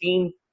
3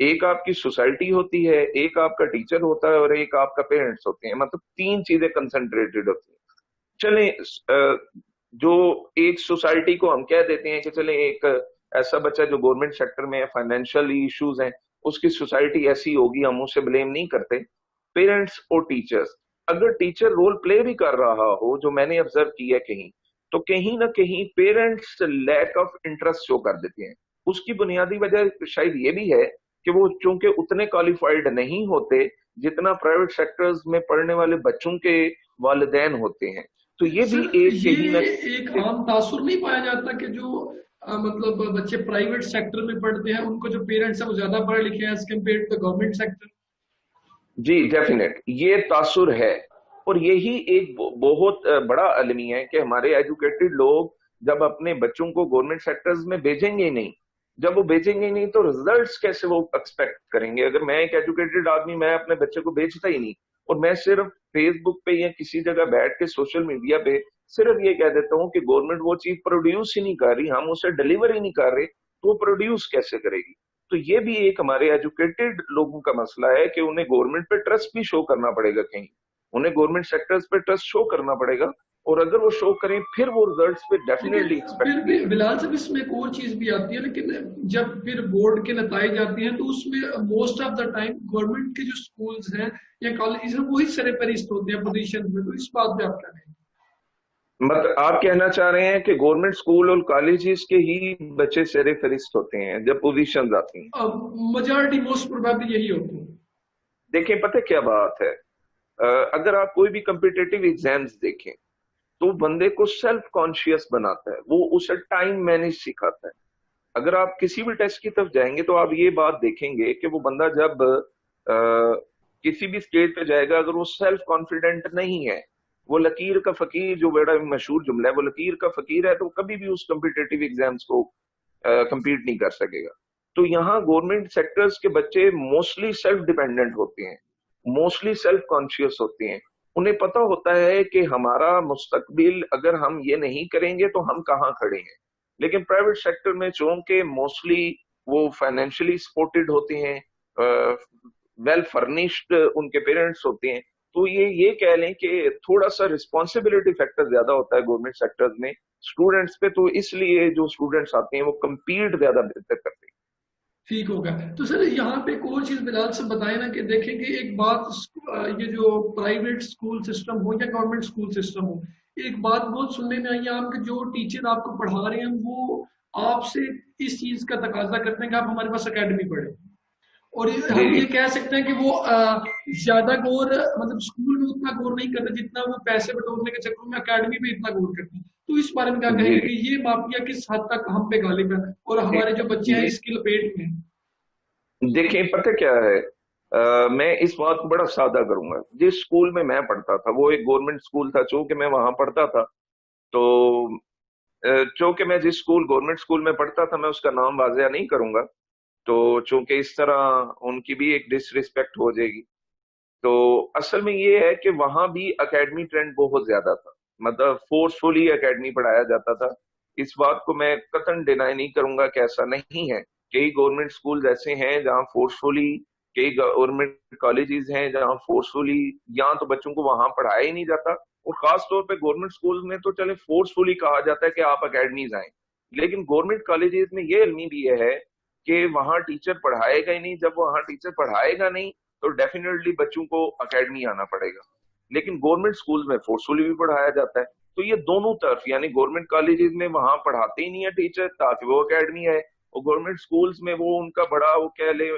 ایک آپ کی سوسائٹی ہوتی ہے، ایک آپ کا ٹیچر ہوتا ہے، اور ایک آپ کا پیرنٹس ہوتے ہیں. مطلب تین چیزیں کنسنٹریٹڈ ہوتی ہیں. چلیں جو ایک سوسائٹی کو ہم کہہ دیتے ہیں کہ چلیں ایک ایسا بچہ جو گورنمنٹ سیکٹر میں فائنینشلی ایشوز ہیں، اس کی سوسائٹی ایسی ہوگی، ہم اسے بلیم نہیں کرتے. پیرنٹس اور ٹیچرز، اگر ٹیچر رول پلے بھی کر رہا ہو، جو میں نے آبزرو کیا کہیں، تو کہیں نہ کہیں parents lack of interest show کر دیتے ہیں. اس کی بنیادی وجہ شاید یہ بھی ہے کہ وہ چونکہ اتنے کوالیفائڈ نہیں ہوتے جتنا پرائیویٹ سیکٹرز میں پڑھنے والے بچوں کے والدین ہوتے ہیں. تو یہ بھی سر ایک کہیں نہ یہ ایک عام تاثر نہیں پایا جاتا کہ جو مطلب بچے پرائیویٹ سیکٹر میں پڑھتے ہیں ان کو جو پیرنٹس ہیں وہ زیادہ پڑھے لکھے ہیں as compare to government sector? جی ڈیفینیٹ یہ تاثر ہے. اور یہی ایک بہت بڑا المیہ ہے کہ ہمارے ایجوکیٹڈ لوگ جب اپنے بچوں کو گورنمنٹ سیکٹرز میں بھیجیں گے نہیں، جب وہ بھیجیں گے نہیں تو ریزلٹس کیسے وہ ایکسپیکٹ کریں گے؟ اگر میں ایک ایجوکیٹڈ آدمی، میں اپنے بچے کو بھیجتا ہی نہیں، اور میں صرف فیس بک پہ یا کسی جگہ بیٹھ کے سوشل میڈیا پہ صرف یہ کہہ دیتا ہوں کہ گورنمنٹ وہ چیز پروڈیوس ہی نہیں کر رہی، ہم اسے ڈلیور ہی نہیں کر رہے، تو وہ پروڈیوس کیسے کرے گی؟ تو یہ بھی ایک ہمارے ایجوکیٹڈ لوگوں کا مسئلہ ہے کہ انہیں گورنمنٹ پہ ٹرسٹ بھی شو کرنا پڑے گا. کہیں انہیں گورنمنٹ سیکٹرز پہ ٹرسٹ شو کرنا پڑے گا، اور اگر وہ شو کریں پھر وہ ریزلٹس پہ ڈیفینیٹلی لیکن ایکسپیکٹ پھر بھی بھی کریں. بلال صاحب اس میں ایک اور چیز بھی آتی ہے، لیکن جب پھر بورڈ کے نتائج آتے ہیں تو اس میں most of the time government کے جو اسکولز ہیں یا کالجز ہیں وہی سرپرست ہوتے ہیں پوزیشن میں. تو اس بات پہ آپ کیا کہیں؟ مطلب آپ کہنا چاہ رہے ہیں کہ گورنمنٹ اسکول اور کالجز کے ہی بچے سیر فہرست ہوتے ہیں جب پوزیشنز آتی ہیں؟ میجارٹی موسٹ پروبیبلی یہی ہوتی ہے. دیکھیں پتہ کیا بات ہے، اگر آپ کوئی بھی کمپیٹیٹو ایگزامز دیکھیں تو بندے کو سیلف کانشیس بناتا ہے، وہ اسے ٹائم مینج سکھاتا ہے. اگر آپ کسی بھی ٹیسٹ کی طرف جائیں گے تو آپ یہ بات دیکھیں گے کہ وہ بندہ جب کسی بھی اسٹیج پہ جائے گا، اگر وہ سیلف کانفیڈنٹ نہیں ہے، وہ لکیر کا فقیر، جو بڑا مشہور جملہ ہے، وہ لکیر کا فقیر ہے، تو کبھی بھی اس کمپیٹیٹو ایگزامز کو کمپیٹ نہیں کر سکے گا. تو یہاں گورنمنٹ سیکٹرز کے بچے موسٹلی سیلف ڈیپینڈنٹ ہوتے ہیں، موسٹلی سیلف کانشیس ہوتے ہیں. انہیں پتا ہوتا ہے کہ ہمارا مستقبل اگر ہم یہ نہیں کریں گے تو ہم کہاں کھڑے ہیں. لیکن پرائیویٹ سیکٹر میں چونکہ موسٹلی وہ فائنینشلی سپورٹڈ ہوتے ہیں، ویل فرنشڈ ان کے پیرنٹس ہوتے ہیں، تو یہ کہہ لیں کہ تھوڑا سا رسپانسبلٹی فیکٹر زیادہ ہوتا ہے گورنمنٹ سیکٹر میں اسٹوڈنٹس پہ، تو اس لیے جو اسٹوڈنٹس آتے ہیں وہ کمپیٹ زیادہ بہتر کرتے ہیں. ٹھیک ہوگا. تو سر یہاں پہ ایک اور چیز بلال سے بتائیں نا کہ دیکھیں کہ ایک بات یہ جو پرائیویٹ اسکول سسٹم ہو یا گورنمنٹ اسکول سسٹم ہو، ایک بات بہت سننے میں آئی ہے عام کہ جو ٹیچر آپ کو پڑھا رہے ہیں وہ آپ سے اس چیز کا تقاضا کرتے ہیں کہ آپ ہمارے پاس اکیڈمی پڑھیں، اور جی ہم جی یہ کہہ سکتے ہیں کہ وہ زیادہ غور مطلب اسکول میں اتنا غور نہیں کرتے جتنا وہ پیسے بٹورنے کے چکر میں اکیڈمی پہ اتنا غور کرتے ہیں. تو اس بارے میں کیا کہیں جی گے کہ یہ مافیا کس حد تک ہم پہ غالب ہے اور ہمارے جو بچے ہیں جی اس کی لپیٹ میں؟ دیکھیں پتہ کیا ہے، میں اس بات کو بڑا سادہ کروں گا. جس اسکول میں میں پڑھتا تھا وہ ایک گورنمنٹ اسکول تھا، چونکہ میں وہاں پڑھتا تھا، تو چونکہ میں جس اسکول گورنمنٹ اسکول میں پڑھتا تھا میں اس کا نام واضح نہیں کروں گا، تو چونکہ اس طرح ان کی بھی ایک ڈس ریسپیکٹ ہو جائے گی. تو اصل میں یہ ہے کہ وہاں بھی اکیڈمی ٹرینڈ بہت زیادہ تھا، مطلب فورسفلی اکیڈمی پڑھایا جاتا تھا. اس بات کو میں قطعاً ڈینائی نہیں کروں گا کہ ایسا نہیں ہے. کئی گورنمنٹ سکولز ایسے ہیں جہاں فورسفلی، کئی گورنمنٹ کالجز ہیں جہاں فورسفلی یا تو بچوں کو وہاں پڑھایا ہی نہیں جاتا، اور خاص طور پہ گورنمنٹ سکولز میں تو چلے فورسفلی کہا جاتا ہے کہ آپ اکیڈمیز آئیں. لیکن گورنمنٹ کالجز میں یہ علمی بھی یہ ہے کہ وہاں ٹیچر پڑھائے گا ہی نہیں. جب وہاں ٹیچر پڑھائے گا نہیں تو ڈیفینیٹلی بچوں کو اکیڈمی آنا پڑے گا. لیکن گورنمنٹ سکولز میں فورسفلی بھی پڑھایا جاتا ہے. تو یہ دونوں طرف، یعنی گورنمنٹ کالجز میں وہاں پڑھاتے ہی نہیں ہے ٹیچر تاکہ وہ اکیڈمی ہے، اور گورنمنٹ سکولز میں وہ ان کا بڑا وہ کہہ لے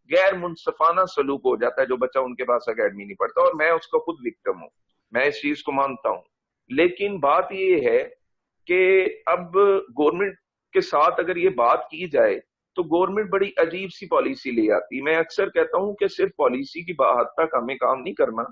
غیر منصفانہ سلوک ہو جاتا ہے جو بچہ ان کے پاس اکیڈمی نہیں پڑھتا. اور میں اس کا خود وکٹم ہوں، میں اس چیز کو مانتا ہوں. لیکن بات یہ ہے کہ اب گورنمنٹ کے ساتھ اگر یہ بات کی جائے تو گورنمنٹ بڑی عجیب سی پالیسی لے آتی. میں اکثر کہتا ہوں کہ صرف پالیسی کی حد تک ہمیں کام نہیں کرنا.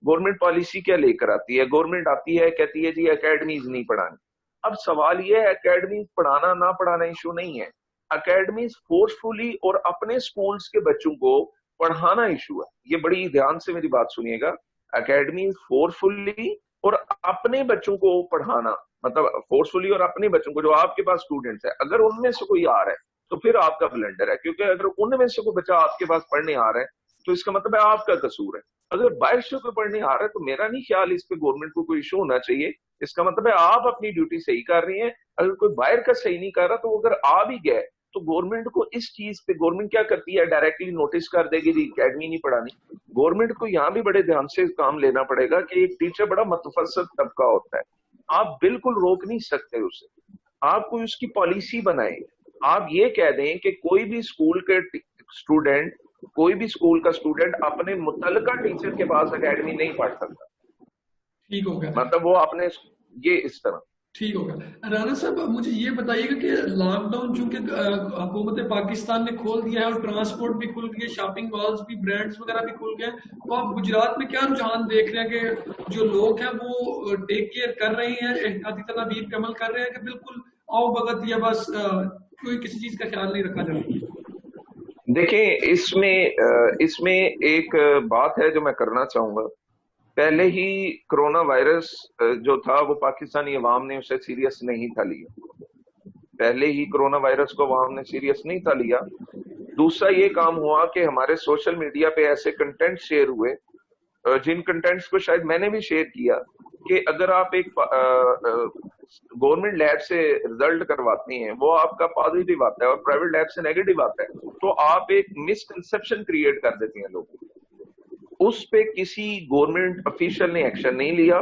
گورنمنٹ پالیسی کیا لے کر آتی ہے؟ گورنمنٹ آتی ہے کہتی ہے جی اکیڈمیز نہیں پڑھانی. اب سوال یہ ہے اکیڈمیز پڑھانا نہ پڑھانا ایشو نہیں ہے، اکیڈمیز فورسفلی اور اپنے سکولز کے بچوں کو پڑھانا ایشو ہے. یہ بڑی دھیان سے میری بات سنیے گا. اکیڈمیز فورسفلی اور اپنے بچوں کو پڑھانا، مطلب فورسفلی اور اپنے بچوں کو جو آپ کے پاس اسٹوڈنٹس ہیں اگر ان میں سے کوئی آ رہا ہے تو پھر آپ کا بلنڈر ہے, کیونکہ اگر ان میں سے کوئی بچہ آپ کے پاس پڑھنے آ رہا ہے تو اس کا مطلب ہے آپ کا قصور ہے. اگر باہر سے کوئی پڑھنے آ رہا ہے تو میرا نہیں خیال اس پہ گورنمنٹ کو کوئی ایشو ہونا چاہیے. اس کا مطلب ہے آپ اپنی ڈیوٹی صحیح کر رہی ہیں. اگر کوئی باہر کا صحیح نہیں کر رہا تو اگر آ بھی گئے تو گورنمنٹ کو اس چیز پہ, گورنمنٹ کیا کرتی ہے, ڈائریکٹلی نوٹس کر دے گی جی اکیڈمی نہیں پڑھانی. گورنمنٹ کو یہاں بھی بڑے دھیان سے کام لینا پڑے گا کہ ایک ٹیچر بڑا متفسد طبقہ ہوتا ہے, آپ بالکل روک نہیں سکتے اسے. آپ کوئی اس کی پالیسی بنائیں. آپ یہ کہہ دیں کہ کوئی بھی اسکول کے اسٹوڈنٹ, کوئی بھی اسکول کا اسٹوڈنٹ اپنے متعلقہ ٹیچر کے پاس اکیڈمی نہیں پڑھ سکتا. ٹھیک ہوگا, مطلب وہ اپنے یہ اس طرح. ٹھیک ہوگا. رانا صاحب مجھے یہ بتائیے گا کہ لاک ڈاؤن چونکہ حکومت پاکستان نے کھول دیا ہے اور ٹرانسپورٹ بھی کھل گئے, شاپنگ مالز بھی, برانڈز وغیرہ بھی کھل گئے, تو آپ گجرات میں کیا رجحان دیکھ رہے ہیں کہ جو لوگ ہیں وہ ٹیک کیئر کر رہے ہیں, احتیاطی تدابیر پہ عمل کر رہے ہیں کہ بالکل آؤ بغت یا بس کوئی کسی چیز کا خیال نہیں رکھا جائے؟ دیکھیں اس میں ایک بات ہے جو میں کرنا چاہوں گا. پہلے ہی کرونا وائرس جو تھا وہ پاکستانی عوام نے اسے سیریس نہیں تھا لیا. پہلے ہی کرونا وائرس کو عوام نے سیریس نہیں تھا لیا. دوسرا یہ کام ہوا کہ ہمارے سوشل میڈیا پہ ایسے کنٹینٹ شیئر ہوئے جن کنٹینٹس کو شاید میں نے بھی شیئر کیا کہ اگر آپ ایک گورنمنٹ لیب سے رزلٹ کرواتے ہیں, وہ آپ کا پازیٹیو آتا ہے اور پرائیویٹ لیب سے نیگیٹو آتا ہے, تو آپ ایک مسکنسپشن کریٹ کر دیتے ہیں لوگوں. اس پہ کسی گورنمنٹ افیشل نے ایکشن نہیں لیا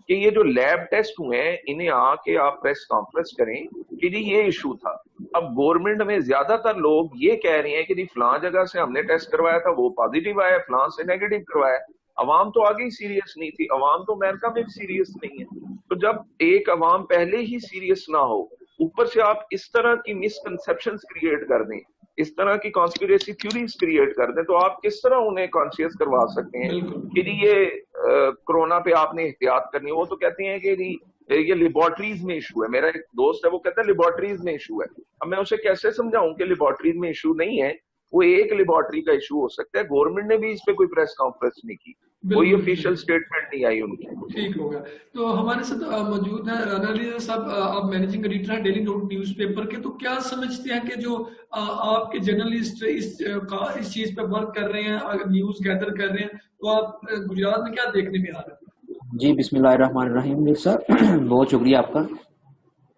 کہ یہ جو لیب ٹیسٹ ہوئے ہیں انہیں آ کے آپ پریس کانفرنس کریں کہ جی یہ ایشو تھا. اب گورنمنٹ میں زیادہ تر لوگ یہ کہہ رہے ہیں کہ جی فلاں جگہ سے ہم نے ٹیسٹ کروایا تھا وہ پازیٹیو آیا, فلاں سے نیگیٹو کروایا. عوام تو آگے ہی سیریس نہیں تھی, عوام تو امریکہ میں بھی سیریس نہیں ہے. تو جب ایک عوام پہلے ہی سیریس نہ ہو, اوپر سے آپ اس طرح کی مسکنسپشنز کریٹ کر دیں, اس طرح کی کانسپیریسی تھیوریز کریٹ کر دیں, تو آپ کس طرح انہیں کانشیس کروا سکتے ہیں کہ جی یہ کرونا پہ آپ نے احتیاط کرنی ہے. وہ تو کہتے ہیں کہ جی یہ لیبارٹریز میں ایشو ہے. میرا ایک دوست ہے وہ کہتا ہے لیبارٹریز میں ایشو ہے. اب میں اسے کیسے سمجھاؤں کہ لیبارٹریز میں ایشو نہیں ہے, وہ ایک لیبارٹری کا ایشو ہو سکتا ہے. گورنمنٹ نے بھی اس پہ کوئی پریس کانفرنس نہیں کی, کوئی افیشل سٹیٹمنٹ نہیں آئی ان کی. ٹھیک ہوگا. تو ہمارے ساتھ موجود ہیں رانا علی صاحب, آپ مینیجنگ ایڈیٹر ہیں ڈیلی نوٹ نیوز پیپر کے. تو کیا سمجھتے ہیں کہ جو آپ کے جرنلسٹ اس چیز پہ ورک کر رہے ہیں, نیوز گیدر کر رہے ہیں, تو آپ گجرات میں کیا دیکھنے میں آ رہا ہے؟ جی بسم اللہ الرحمن الرحیم. میر صاحب بہت شکریہ آپ کا.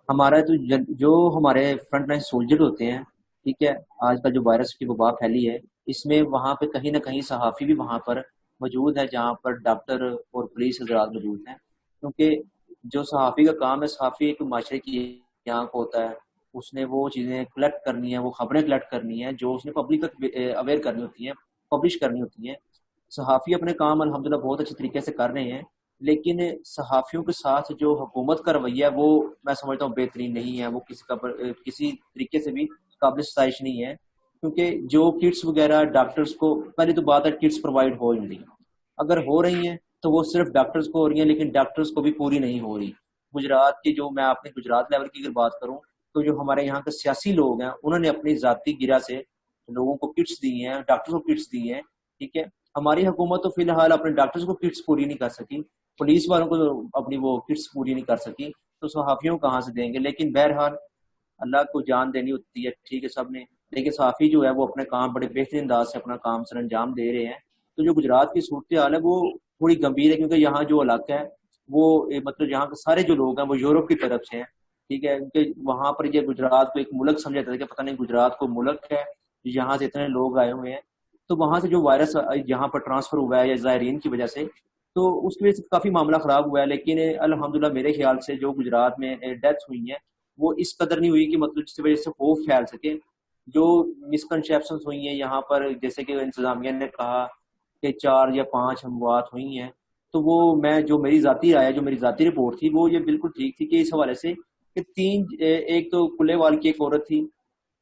ہمارا تو جو ہمارے فرنٹ لائن سولجر ہوتے ہیں, ٹھیک ہے, آج کل جو وائرس کی وبا پھیلی ہے اس میں وہاں پہ کہیں نہ کہیں صحافی بھی وہاں پر موجود ہے, جہاں پر ڈاکٹر اور پولیس حضرات موجود ہیں. کیونکہ جو صحافی کا کام ہے, صحافی ایک معاشرے کی آنکھ ہوتا ہے, اس نے وہ چیزیں کلیکٹ کرنی ہے, وہ خبریں کلیکٹ کرنی ہیں جو اس نے پبلک تک اویئر کرنی ہوتی ہیں, پبلش کرنی ہوتی ہیں. صحافی اپنے کام الحمدللہ بہت اچھے طریقے سے کر رہے ہیں, لیکن صحافیوں کے ساتھ جو حکومت کا رویہ ہے وہ میں سمجھتا ہوں بہترین نہیں ہے. وہ کسی طریقے سے بھی قابل ستائش نہیں ہے, کیونکہ جو کٹس وغیرہ ڈاکٹرز کو, پہلی تو بات ہے کٹس پرووائڈ ہو نہیں رہی, اگر ہو رہی ہیں تو وہ صرف ڈاکٹرز کو ہو رہی ہیں, لیکن ڈاکٹرز کو بھی پوری نہیں ہو رہی. گجرات کی جو, میں اپنے گجرات لیول کی اگر بات کروں تو جو ہمارے یہاں کے سیاسی لوگ ہیں انہوں نے اپنی ذاتی گرہ سے لوگوں کو کٹس دی ہیں, ڈاکٹرز کو کٹس دی ہیں, ٹھیک ہے. ہماری حکومت تو فی الحال اپنے ڈاکٹرز کو کٹس پوری نہیں کر سکی, پولیس والوں کو اپنی وہ کٹس پوری نہیں کر سکی, تو صحافیوں کہاں سے دیں گے. لیکن بہرحال اللہ کو جان دینی ہوتی ہے, ٹھیک ہے سب نے, لیکن صحافی جو ہے وہ اپنے کام بڑے بہترین انداز سے اپنا کام سر انجام دے رہے ہیں. تو جو گجرات کی صورتحال ہے وہ تھوڑی گمبھیر ہے, کیونکہ یہاں جو علاقہ ہے وہ مطلب یہاں کے سارے جو لوگ ہیں وہ یورپ کی طرف سے ہیں, ٹھیک ہے. کیونکہ وہاں پر یہ گجرات کو ایک ملک سمجھا جاتا ہے کہ پتہ نہیں گجرات کو ملک ہے, یہاں سے اتنے لوگ آئے ہوئے ہیں. تو وہاں سے جو وائرس یہاں پر ٹرانسفر ہوا ہے یا زائرین کی وجہ سے, تو اس کی وجہ سے کافی معاملہ خراب ہوا ہے. لیکن الحمدللہ میرے خیال سے جو گجرات میں ڈیتھ ہوئی ہیں وہ اس قدر نہیں ہوئی کہ مطلب جس کی وجہ سے خوف پھیل سکے. جو مسکنسیپشنز ہوئی ہیں یہاں پر, جیسے کہ انتظامیہ نے کہا کہ 4 یا 5 اموات ہوئی ہیں, تو وہ میں جو میری ذاتی رائے, جو میری ذاتی رپورٹ تھی وہ یہ بالکل ٹھیک تھی کہ اس حوالے سے کہ 3, ایک تو کلے وال کی ایک عورت تھی,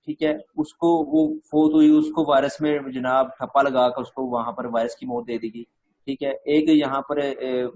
ٹھیک ہے, اس کو وہ فوت ہوئی, اس کو وائرس میں جناب ٹھپا لگا کر اس کو وہاں پر وائرس کی موت دے دی گئی, ٹھیک ہے. ایک یہاں پر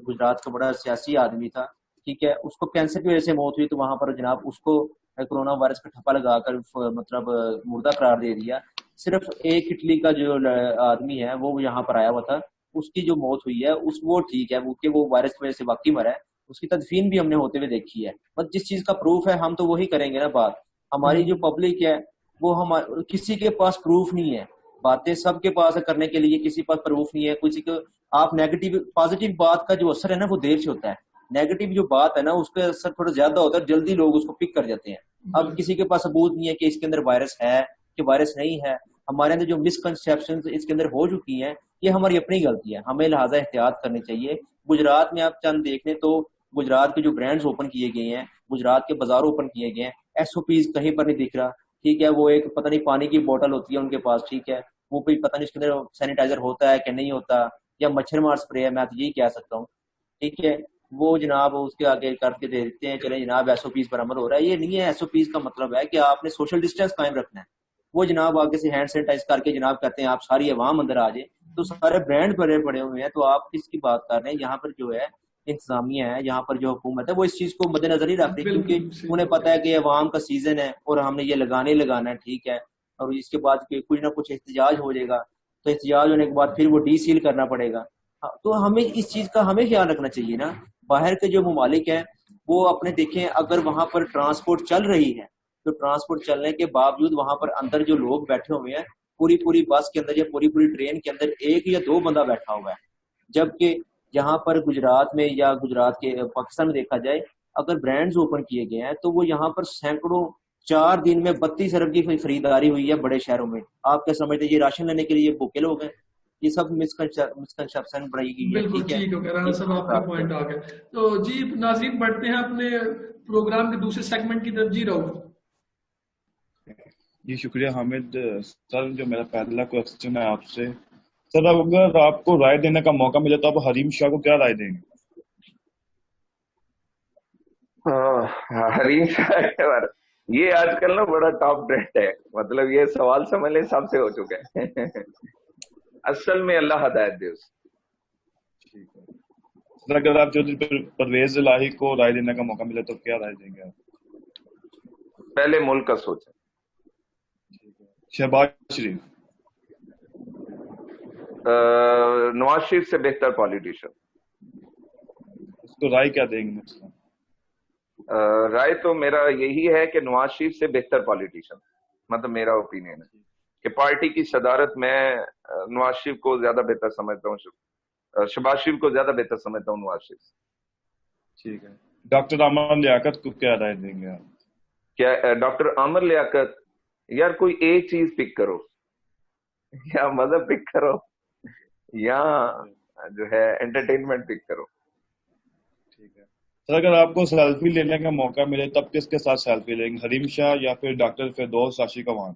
گجرات کا بڑا سیاسی آدمی تھا, ٹھیک ہے, اس کو کینسر کی وجہ سے موت ہوئی, تو وہاں پر جناب اس کو کرونا وائرس کا ٹھپا لگا کر مطلب مردہ قرار دے دیا. صرف ایک اٹلی کا جو آدمی ہے وہ یہاں پر آیا ہوا تھا, اس کی جو موت ہوئی ہے وہ ٹھیک ہے, وہ کہ وہ وائرس کی وجہ سے واقعی مرا ہے, اس کی تدفین بھی ہم نے ہوتے ہوئے دیکھی ہے. بس جس چیز کا پروف ہے ہم تو وہی کریں گے نا بات. ہماری جو پبلک ہے وہ ہمارے کسی کے پاس پروف نہیں ہے. باتیں سب کے پاس کرنے کے لیے کسی پاس پروف نہیں ہے. کسی کو آپ نیگیٹو پازیٹیو بات کا جو اثر ہے نا وہ دیر سے ہوتا ہے, نیگیٹو جو بات ہے نا اس کا اثر تھوڑا زیادہ ہوتا ہے, جلدی لوگ اس کو پک کر جاتے ہیں. اب کسی کے پاس ثبوت نہیں ہے کہ اس کے اندر وائرس ہے کہ وائرس نہیں ہے. ہمارے اندر جو مسکنسیپشن اس کے اندر ہو چکی ہیں یہ ہماری اپنی غلطی ہے, ہمیں لہٰذا احتیاط کرنی چاہیے. گجرات میں آپ چند دیکھ لیں تو گجرات کے جو برانڈز اوپن کیے گئے ہیں, گجرات کے بازار اوپن کیے گئے ہیں, ایس او پیز کہیں پر نہیں دکھ رہا. ٹھیک ہے, وہ ایک پتہ نہیں پانی کی بوٹل ہوتی ہے ان کے پاس, ٹھیک ہے, وہ کوئی پتہ نہیں اس کے اندر سینیٹائزر ہوتا ہے کہ نہیں ہوتا, یا مچھر مار اسپرے ہے, میں تو یہی کہہ سکتا ہوں. ٹھیک ہے, وہ جناب اس کے آگے کر کے دے دیتے ہیں, چلے جناب ایس او پیز پر عمل ہو رہا ہے. یہ نہیں ہے, ایس او پیز کا مطلب ہے کہ آپ نے سوشل ڈسٹینس قائم رکھنا ہے. وہ جناب آگے سے ہینڈ سینیٹائز کر کے جناب کہتے ہیں آپ ساری عوام اندر آ جائے, تو سارے برانڈ پڑے ہوئے ہیں. تو آپ کس کی بات کر رہے ہیں؟ یہاں پر جو ہے انتظامیہ ہے, یہاں پر جو حکومت ہے وہ اس چیز کو مد نظر نہیں رکھ رہی, کیونکہ انہیں پتا ہے کہ عوام کا سیزن ہے اور ہم نے یہ لگانا ہے. ٹھیک ہے, اور اس کے بعد کچھ نہ کچھ احتجاج ہو جائے گا, تو احتجاج ہونے کے بعد پھر وہ ڈی سیل کرنا پڑے گا. تو ہمیں اس چیز کا ہمیں خیال رکھنا چاہیے نا. باہر کے جو ممالک ہیں وہ اپنے دیکھیں, اگر وہاں پر ٹرانسپورٹ چل رہی ہے تو ٹرانسپورٹ چلنے کے باوجود وہاں پر اندر جو لوگ بیٹھے ہوئے ہیں پوری بس کے اندر یا پوری ٹرین کے اندر ایک یا دو بندہ بیٹھا ہوا ہے. جبکہ یہاں پر گجرات میں یا گجرات کے پاکستان میں دیکھا جائے, اگر برانڈز اوپن کیے گئے ہیں تو وہ یہاں پر سینکڑوں 4 دن میں 32 ارب کی خریداری ہوئی ہے بڑے شہروں میں. آپ کیا سمجھتے ہیں یہ راشن لینے کے لیے بھوکے لوگ ہیں؟ یہ سب مسکنسپشن بڑھائی گئی ہے. بالکل ٹھیک ہو گیا, رانا صاحب آپ کا پوائنٹ آ گیا. تو جی ناظرین بڑھتے ہیں اپنے پروگرام کے دوسرے سیگمنٹ کی طرف. جی رہو. جی شکریہ حامد سر. جو میرا پہلا کوشچن ہے آپ سے سر, اگر آپ کو رائے دینے کا موقع ملے تو آپ حریم شاہ کو کیا رائے دیں گے؟ حریم شاہ یہ آج کل نا بڑا ٹاپ ٹرینڈ ہے, مطلب یہ سوال سمجھ لیں سب سے ہو چکا ہے. اصل میں اللہ ہدایت دے اسے. سر اگر آپ چودھری پرویز الہی کو رائے دینے کا موقع ملے تو کیا رائے دیں گے آپ؟ پہلے ملک کا سوچیں. شہباز شریف. نواز شریف سے بہتر پالیٹیشین. اس کو رائے کیا دیں گے مثلا؟ رائے تو میرا یہی ہے کہ نواز شریف سے بہتر پالیٹیشین, مطلب میرا اوپینین ہے کہ پارٹی کی صدارت میں نواز شریف کو زیادہ بہتر سمجھتا ہوں, شہباز شریف کو زیادہ بہتر سمجھتا ہوں نواز شریف. ٹھیک ہے. ڈاکٹر عامر لیاقت کو کیا رائے دیں گے آپ؟ کیا ڈاکٹر عامر لیاقت, یار کوئی ایک چیز پک کرو, یا مذہب پک کرو یا جو ہے انٹرٹینمنٹ پک کرو. ٹھیک ہے سر, اگر آپ کو سیلفی لینے کا موقع ملے تب کس کے ساتھ سیلفی لیں گے, حریم شاہ یا پھر ڈاکٹر فردوس عاشق اعوان؟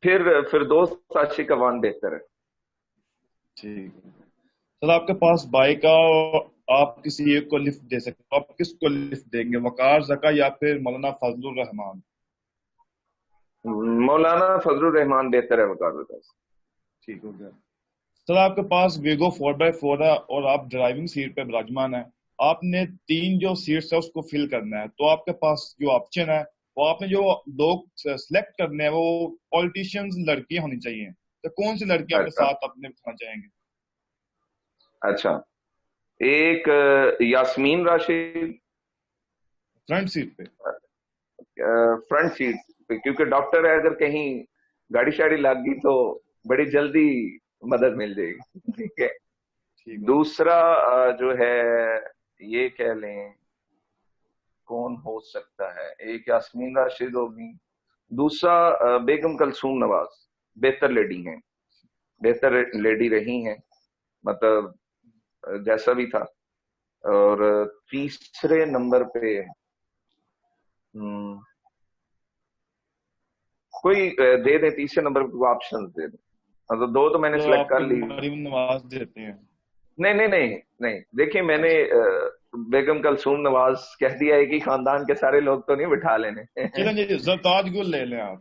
پھر فردوس عاشق اعوان بہتر ہے. ٹھیک ہے سر, آپ کے پاس بائک اور آپ کسی ایک کو لفٹ دے سکتے ہیں, آپ کس کو لفٹ دیں گے, وقار زکا یا پھر مولانا فضل الرحمان؟ مولانا فضل الرحمان بہتر ہے وقار زکا سے. ٹھیک ہو گیا سر. آپ کے پاس ویگو 4x4 ہے اور آپ ڈرائیونگ سیٹ پہ براجمان ہیں, آپ نے 3 جو سیٹس ہے اس کو فل کرنا ہے, تو آپ کے پاس جو آپشن ہے وہ آپ نے جو لوگ سلیکٹ کرنے ہیں وہ پولیٹیشینز لڑکیاں ہونی چاہیے, تو کون سی لڑکی آپ کے ساتھ اپنے بٹھانا چاہیں گے؟ اچھا, ایک یاسمین راشد فرنٹ سیٹ پہ. فرنٹ سیٹ پہ, کیونکہ ڈاکٹر ہے, اگر کہیں گاڑی شاڑی لگ گئی تو بڑی جلدی مدد مل جائے گی. ٹھیک ہے. دوسرا جو ہے یہ کہہ لیں کون ہو سکتا ہے, ایک یاسمین راشد ہوگی, دوسرا بیگم کلثوم نواز, بہتر لیڈی ہیں, بہتر لیڈی رہی ہیں, مطلب جیسا بھی تھا. اور تیسرے نمبر پہ کوئی دے دیں, تیسرے نمبر پہ آپشن دے دیں. مطلب 2 تو میں نے سلیکٹ کر لی. مریم نواز دیتے ہیں. نہیں دیکھیں, میں نے بیگم کلثوم نواز کہہ دیا ہے کہ خاندان کے سارے لوگ تو نہیں بٹھا لینے. چلیں زرتاج گل لے لیں آپ.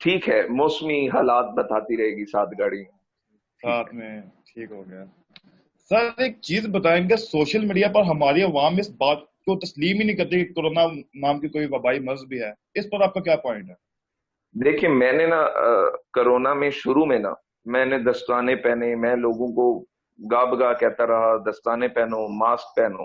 ٹھیک ہے, موسمی حالات بتاتی رہے گی ساتھ گاڑی ساتھ میں. ٹھیک ہو گیا سر. ایک چیز بتائیں گے, سوشل میڈیا پر ہماری عوام اس بات کو تسلیم ہی نہیں کرتی کہ کورونا نام کی کوئی وبائی مرض بھی ہے, اس پر آپ کا کیا پوائنٹ ہے؟ دیکھیں, میں نے نا کرونا میں شروع میں نا میں نے دستانے پہنے, میں لوگوں کو گاہ بگاہ کہتا رہا دستانے پہنو, ماسک پہنو.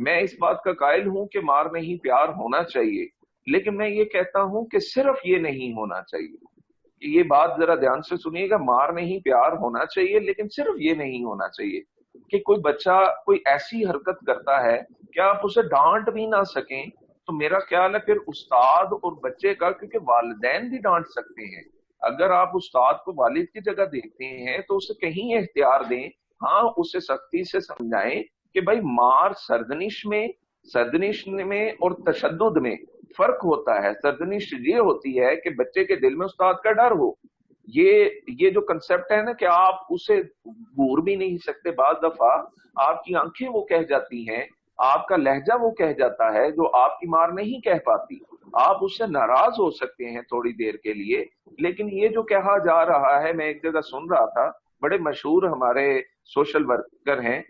میں اس بات کا قائل ہوں کہ مار نہیں پیار ہونا چاہیے، لیکن میں یہ کہتا ہوں کہ صرف یہ نہیں ہونا چاہیے۔ یہ بات ذرا دھیان سے سنیے گا، مار نہیں پیار ہونا چاہیے لیکن صرف یہ نہیں ہونا چاہیے کہ کوئی بچہ کوئی ایسی حرکت کرتا ہے کہ آپ اسے ڈانٹ بھی نہ سکیں، تو میرا خیال ہے پھر استاد اور بچے کا، کیونکہ والدین بھی ڈانٹ سکتے ہیں، اگر آپ استاد کو والد کی جگہ دیکھتے ہیں تو اسے کہیں اختیار دیں، ہاں اسے سختی سے سمجھائیں کہ بھائی مار سردنش میں اور تشدد میں فرق ہوتا ہے۔ سردنش یہ ہوتی ہے کہ بچے کے دل میں استاد کا ڈر ہو، یہ جو کنسپٹ ہے نا کہ آپ اسے گور بھی نہیں سکتے، بعض دفعہ آپ کی آنکھیں وہ کہہ جاتی ہیں، آپ کا لہجہ وہ کہہ جاتا ہے جو آپ کی مار نہیں کہہ پاتی، آپ اس سے ناراض ہو سکتے ہیں تھوڑی دیر کے لیے، لیکن یہ جو کہا جا رہا ہے، میں ایک جگہ سن رہا تھا، بڑے مشہور ہمارے سوشل ورکر ہیں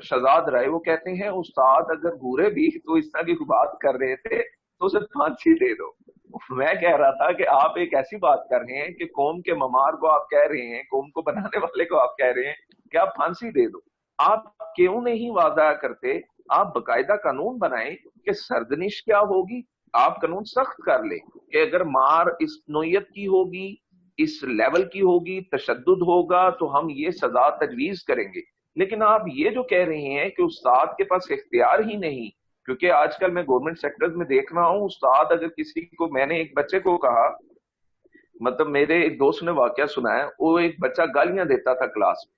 شہزاد رائے، وہ کہتے ہیں استاد اگر برے بھی تو اس طرح کی بات کر رہے تھے تو اسے پھانسی دے دو۔ میں کہہ رہا تھا کہ آپ ایک ایسی بات کر رہے ہیں کہ قوم کے ممار کو آپ کہہ رہے ہیں، قوم کو بنانے والے کو آپ کہہ رہے ہیں کہ آپ پھانسی دے دو۔ آپ کیوں نہیں واضح کرتے، آپ باقاعدہ قانون بنائیں کہ سردنش کیا ہوگی، آپ قانون سخت کر لیں کہ اگر مار اس نوعیت کی ہوگی، اس لیول کی ہوگی، تشدد ہوگا تو ہم یہ سزا تجویز کریں گے۔ لیکن آپ یہ جو کہہ رہے ہیں کہ استاد کے پاس اختیار ہی نہیں، کیونکہ آج کل میں گورنمنٹ سیکٹرز میں دیکھ رہا ہوں، استاد اگر کسی کو، میں نے ایک بچے کو کہا، مطلب میرے ایک دوست نے واقعہ سنایا، وہ ایک بچہ گالیاں دیتا تھا کلاس میں،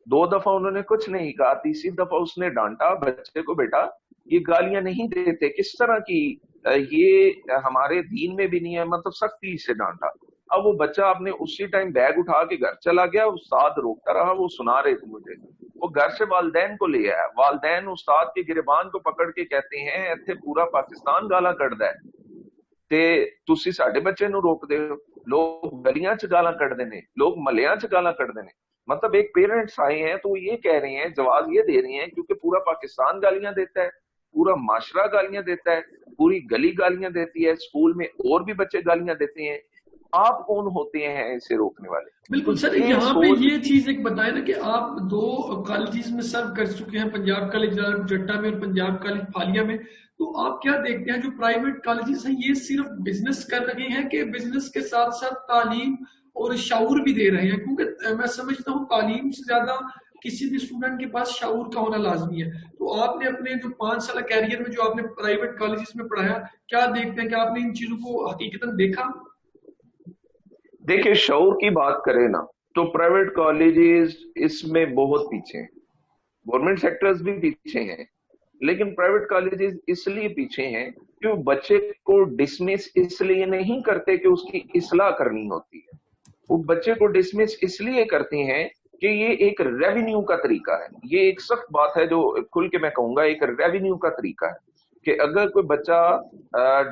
2 دفعہ انہوں نے کچھ نہیں کہا، تیسری دفعہ اس نے ڈانٹا بچے کو، بیٹا یہ گالیاں نہیں دیتے، کس طرح کی، یہ ہمارے دین میں بھی نہیں ہے، مطلب سختی سے ڈانٹا۔ اب وہ بچہ آپ نے اسی ٹائم بیگ اٹھا کے گھر چلا گیا، استاد روکتا رہا، وہ سنا رہے تھے مجھے، وہ گھر سے والدین کو لے آیا، والدین استاد کے گریبان کو پکڑ کے کہتے ہیں ایتھے پورا پاکستان گالا کڑدا ہے تے تسی ساڈے بچے نو روک دے ہو، لوگ گلیاں چ گالاں کڑدے نے، لوگ ملیاں چ گالاں کڑدے نے۔ مطلب ایک پیرنٹس آئے ہیں تو وہ یہ کہہ رہے ہیں، جواز یہ دے رہے ہیں کیونکہ پورا پاکستان گالیاں دیتا ہے، پورا معاشرہ گالیاں دیتا ہے، پوری گلی گالیاں دیتی ہے، اسکول میں اور بھی بچے گالیاں دیتے ہیں، آپ کون ہوتے ہیں اسے روکنے والے؟ بالکل سر، یہاں پہ یہ چیز ایک بتائیں نا کہ آپ 2 کالجز میں سرو کر چکے ہیں، پنجاب کالج جٹا میں اور پنجاب کالج پھالیا میں، تو آپ کیا دیکھتے ہیں جو پرائیویٹ کالجز ہیں یہ صرف بزنس کر رہے ہیں کہ بزنس کے ساتھ ساتھ تعلیم اور شعور بھی دے رہے ہیں؟ کیونکہ میں سمجھتا ہوں تعلیم سے زیادہ کسی بھی اسٹوڈنٹ کے پاس شعور کا ہونا لازمی ہے۔ تو آپ نے اپنے جو 5 سالہ کیریئر میں جو آپ نے پرائیویٹ کالجز میں پڑھایا، کیا دیکھتے ہیں کہ آپ نے ان چیزوں کو حقیقتاً دیکھا؟ دیکھیں شعور کی بات کریں نا تو پرائیویٹ کالجز اس میں بہت پیچھے ہیں، گورنمنٹ سیکٹرز بھی پیچھے ہیں، لیکن پرائیویٹ کالجز اس لیے پیچھے ہیں کہ وہ بچے کو ڈسمس اس لیے نہیں کرتے کہ اس کی اصلاح کرنی ہوتی ہے، وہ بچے کو ڈسمس اس لیے کرتے ہیں کہ یہ ایک ریونیو کا طریقہ ہے، یہ ایک سخت بات ہے جو کھل کے میں کہوں گا، ایک ریونیو کا طریقہ ہے کہ اگر کوئی بچہ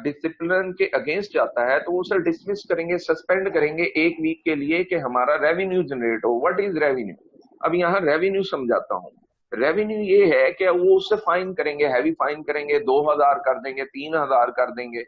ڈسپلن کے اگینسٹ جاتا ہے تو وہ اسے ڈسمس کریں گے، سسپینڈ کریں گے 1 ویک کے لیے کہ ہمارا revenue generate who. What is revenue? اب یہاں ریونیو سمجھاتا ہوں، ریونیو یہ ہے کہ وہ اس سے فائن کریں گے، ہیوی فائن کریں گے، 2000 کر دیں گے، 3000 کر دیں گے۔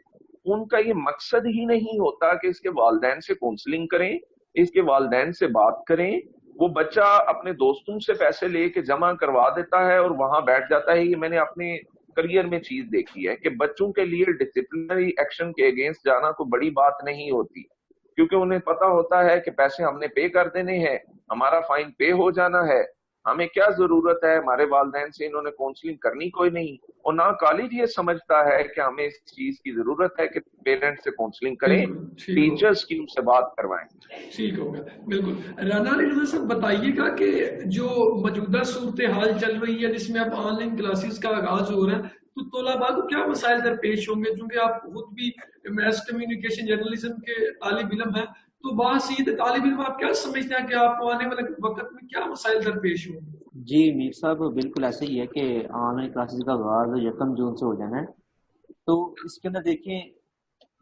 ان کا یہ مقصد ہی نہیں ہوتا کہ اس کے والدین سے کونسلنگ کریں، اس کے والدین سے بات کریں۔ وہ بچہ اپنے دوستوں سے پیسے لے کے جمع کروا دیتا ہے اور وہاں بیٹھ جاتا ہے۔ یہ میں نے اپنے کریئر میں چیز دیکھی ہے کہ بچوں کے لیے ڈسپلنری ایکشن کے اگینسٹ جانا کوئی بڑی بات نہیں ہوتی، کیونکہ انہیں پتا ہوتا ہے کہ پیسے ہم نے پے کر دینے ہیں، ہمارا فائن پے ہو جانا ہے، ہمیں کیا ضرورت ہے ہمارے والدین سے انہوں نے کونسلنگ کرنی کوئی نہیں۔ اور نہ کالج یہ سمجھتا ہے کہ ہمیں اس چیز کی ضرورت ہے کہ پیرنٹ سے کونسلنگ کریں، ٹیچرز کی ان سے بات کروائیں۔ ٹھیک ہوگا، بالکل۔ رانا علی رضا صاحب بتائیے گا کہ جو موجودہ صورتحال چل رہی ہے جس میں اب آن لائن کلاسز کا آغاز ہو رہا ہے، تو طلباء کو کیا مسائل درپیش ہوں گے؟ چونکہ آپ خود بھی میس کمیونیکیشن جرنلزم کے طالب علم ہیں، تو باسید طالب علم آپ کیا سمجھتے ہیں کہ آپ کو آنے والے وقت میں کیا مسائل درپیش ہوں گے؟ جی میر صاحب بالکل ایسا ہی ہے کہ آن لائن کلاسز کا آغاز 1 جون سے ہو جانا ہے، تو اس کے اندر دیکھیں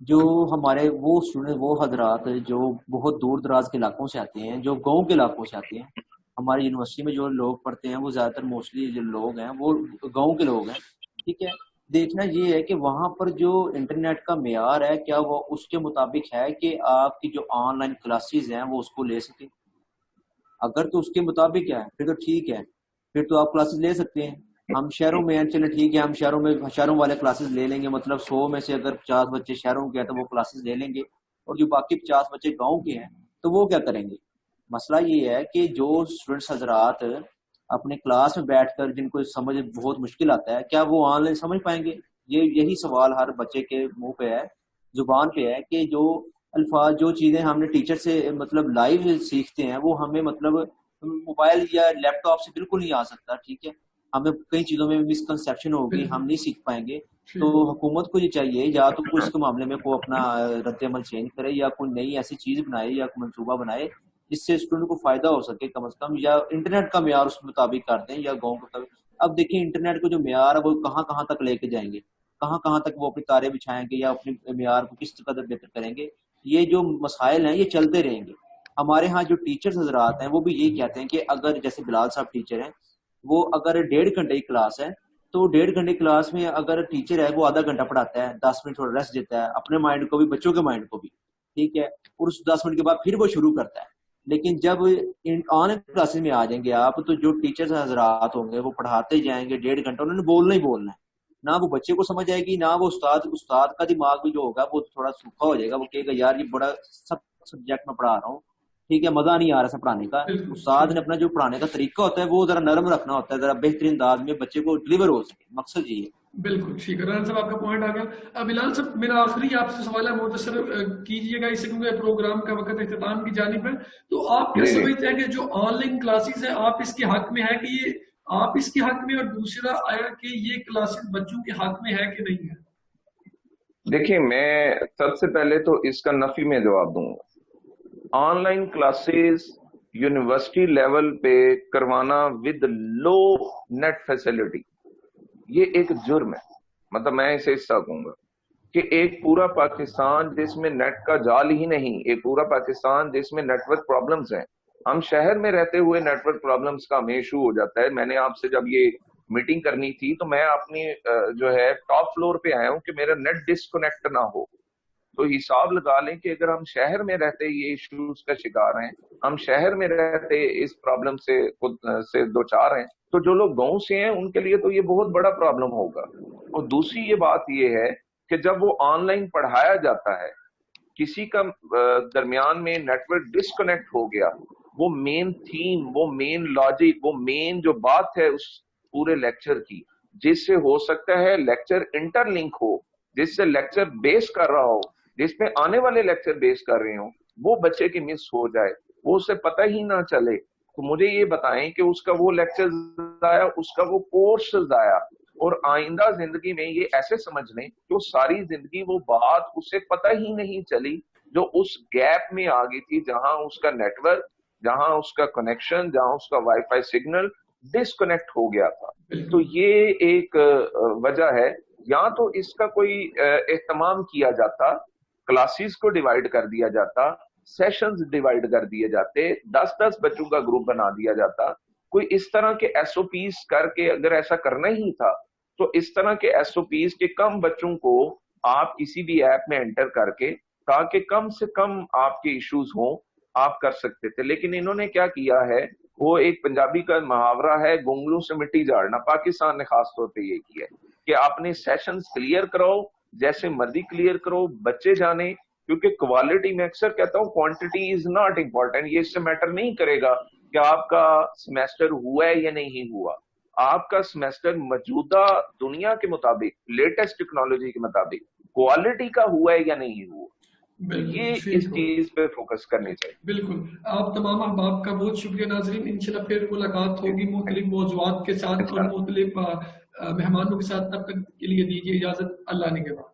جو ہمارے وہ اسٹوڈنٹ، وہ حضرات جو بہت دور دراز کے علاقوں سے آتے ہیں، جو گاؤں کے علاقوں سے آتے ہیں، ہماری یونیورسٹی میں جو لوگ پڑھتے ہیں وہ زیادہ تر موسٹلی جو لوگ ہیں وہ گاؤں کے لوگ ہیں، ٹھیک ہے۔ دیکھنا یہ ہے کہ وہاں پر جو انٹرنیٹ کا معیار ہے کیا وہ اس کے مطابق ہے کہ آپ کی جو آن لائن کلاسز ہیں وہ اس کو لے سکیں۔ اگر تو اس کے مطابق ہے پھر تو ٹھیک ہے، پھر تو آپ کلاسز لے سکتے ہیں، ہم شہروں میں ہیں، چلے ٹھیک ہے، ہم شہروں والے کلاسز لے لیں گے، مطلب 100 میں سے اگر 50 بچے شہروں کے ہیں تو وہ کلاسز لے لیں گے، اور جو باقی 50 بچے گاؤں کے ہیں تو وہ کیا کریں گے؟ مسئلہ یہ ہے کہ جو اسٹوڈنٹس حضرات اپنے کلاس میں بیٹھ کر جن کو سمجھ بہت مشکل آتا ہے، کیا وہ آن لائن سمجھ پائیں گے؟ یہی سوال ہر بچے کے منہ پہ ہے، زبان پہ ہے، کہ جو الفاظ، جو چیزیں ہم نے ٹیچر سے مطلب لائیو سیکھتے ہیں، وہ ہمیں مطلب موبائل یا لیپ ٹاپ سے بالکل نہیں آ سکتا. ٹھیک ہے، ہمیں کئی چیزوں میں مسکنسیپشن ہوگی، ہم نہیں سیکھ پائیں گے. تو حکومت کو یہ چاہیے یا تو کوئی اس کے معاملے میں کوئی اپنا رد عمل چینج کرے، یا کوئی نئی ایسی چیز بنائے یا کوئی منصوبہ بنائے جس سے اسٹوڈنٹ کو فائدہ ہو سکے کم از کم، یا انٹرنیٹ کا معیار اس مطابق کر دیں یا گاؤں کے مطابق. اب دیکھیں انٹرنیٹ کو جو معیار ہے وہ کہاں کہاں تک لے کے جائیں گے، کہاں کہاں تک وہ اپنی تاریں بچھائیں گے یا اپنے معیار کو کس قدر بہتر کریں گے. یہ جو مسائل ہیں یہ چلتے رہیں گے. ہمارے ہاں جو ٹیچرز حضرات ہیں وہ بھی یہی کہتے ہیں کہ اگر جیسے بلال صاحب ٹیچر ہیں، وہ اگر 1.5 گھنٹے کی کلاس ہے تو 1.5 گھنٹے کلاس میں اگر ٹیچر ہے وہ آدھا گھنٹہ پڑھاتا ہے، 10 منٹ تھوڑا ریسٹ دیتا ہے اپنے مائنڈ کو بھی، بچوں کے مائنڈ کو بھی. ٹھیک ہے، اور اس 10 منٹ کے بعد پھر وہ شروع کرتا ہے. لیکن جب آن لائن کلاسز میں آ جائیں گے آپ، تو جو ٹیچرز حضرات ہوں گے وہ پڑھاتے جائیں گے 1.5 گھنٹہ، انہوں نے بولنا ہی بولنا ہے. نہ وہ بچے کو سمجھ آئے گی، نہ وہ استاد کا دماغ بھی جو ہوگا وہ تھوڑا سوکھا ہو جائے گا. وہ کہے گا یار یہ بڑا سبجیکٹ میں پڑھا رہا ہوں، ٹھیک ہے، مزہ نہیں آ رہا پڑھانے کا. استاد نے اپنا جو پڑھانے کا طریقہ ہوتا ہے وہ ذرا نرم رکھنا ہوتا ہے، ذرا بہترین انداز میں بچے کو ڈلیور ہو سکے. مقصد یہ ہے. بالکل ٹھیک ہے رانا صاحب، آپ کا پوائنٹ آ گیا. بلال صاحب میرا آخری آپ سے سوال ہے، مختصر کیجیے گا اس سے کیونکہ پروگرام کا وقت اختتام کی جانب ہے. تو آپ کیا سمجھتے ہیں کہ جو آن لائن کلاسز ہیں آپ اس کے حق میں ہے کہ یہ آپ اس کے حق میں، اور دوسرا آیا کہ یہ کلاسز بچوں کے حق میں ہے کہ نہیں ہے؟ دیکھیں، میں سب سے پہلے تو اس کا نفی میں جواب دوں گا. Online classes university level پہ کروانا ود لو نیٹ فیسلٹی، یہ ایک جرم ہے. مطلب میں اسے حصہ کہوں گا کہ ایک پورا پاکستان جس میں نیٹ کا جال ہی نہیں، ایک پورا پاکستان جس میں نیٹ ورک پرابلمز ہیں. ہم شہر میں رہتے ہوئے نیٹ ورک پرابلمز کا ہمیں ایشو ہو جاتا ہے. میں نے آپ سے جب یہ میٹنگ کرنی تھی تو میں اپنی جو ہے ٹاپ فلور پہ آیا ہوں کہ میرا نیٹ ڈسکنیکٹ نہ ہو. تو حساب لگا لیں کہ اگر ہم شہر میں رہتے یہ ایشوز کا شکار ہیں، ہم شہر میں رہتے اس پرابلم سے دوچار ہیں، تو جو لوگ گاؤں سے ہیں ان کے لیے تو یہ بہت بڑا پرابلم ہوگا. اور دوسری یہ بات یہ ہے کہ جب وہ آن لائن پڑھایا جاتا ہے، کسی کا درمیان میں نیٹ ورک ڈسکنیکٹ ہو گیا، وہ مین تھیم، وہ مین لاجک، وہ مین جو بات ہے اس پورے لیکچر کی، جس سے ہو سکتا ہے لیکچر انٹر لنک ہو، جس سے لیکچر بیس کر رہا ہو، جس پہ آنے والے لیکچر بیس کر رہے ہوں، وہ بچے کی مس ہو جائے، وہ اسے پتہ ہی نہ چلے، تو مجھے یہ بتائیں کہ اس کا وہ لیکچر ضائع، اس کا وہ کورس ضائع. اور آئندہ زندگی میں یہ ایسے سمجھ لیں کہ وہ ساری زندگی وہ بات اسے پتہ ہی نہیں چلی جو اس گیپ میں آ گئی تھی، جہاں اس کا نیٹ ورک، جہاں اس کا کنیکشن، جہاں اس کا وائی فائی سگنل ڈسکنیکٹ ہو گیا تھا. تو یہ ایک وجہ ہے. یا تو اس کا کوئی اہتمام کیا جاتا، کلاسز کو ڈیوائیڈ کر دیا جاتا، سیشنز ڈیوائیڈ کر دیے جاتے، 10-10 بچوں کا گروپ بنا دیا جاتا، کوئی اس طرح کے ایس او پیز کر کے، اگر ایسا کرنا ہی تھا تو اس طرح کے ایس او پیز کے کم بچوں کو آپ کسی بھی ایپ میں انٹر کر کے، تاکہ کم سے کم آپ کے ایشوز ہوں، آپ کر سکتے تھے. لیکن انہوں نے کیا کیا ہے، وہ ایک پنجابی کا محاورہ ہے، گونگلوں سے مٹی جھاڑنا. پاکستان نے خاص طور پہ یہ کیا ہے کہ آپ نے سیشنز کلیئر کراؤ، جیسے مرضی کلیئر کرو، بچے جانے. کیونکہ کوالٹی، میں اکثر کہتا ہوں کوانٹٹی از ناٹ امپورٹنٹ. یہ اس سے میٹر نہیں کرے گا کہ آپ کا سیمیسٹر ہوا ہے یا نہیں ہوا. آپ کا سیمیسٹر موجودہ دنیا کے مطابق، لیٹسٹ ٹیکنالوجی کے مطابق کوالٹی کا ہوا ہے یا نہیں ہوا. یہ اس چیز پہ فوکس کرنی چاہیے. بالکل. آپ تمام احباب کا بہت شکریہ. ناظرین انشاءاللہ پھر ملاقات ہوگی مختلف موضوعات کے ساتھ اور مختلف مہمانوں کے ساتھ. تب تک کے لیے دیجیے اجازت. اللہ نگہبان.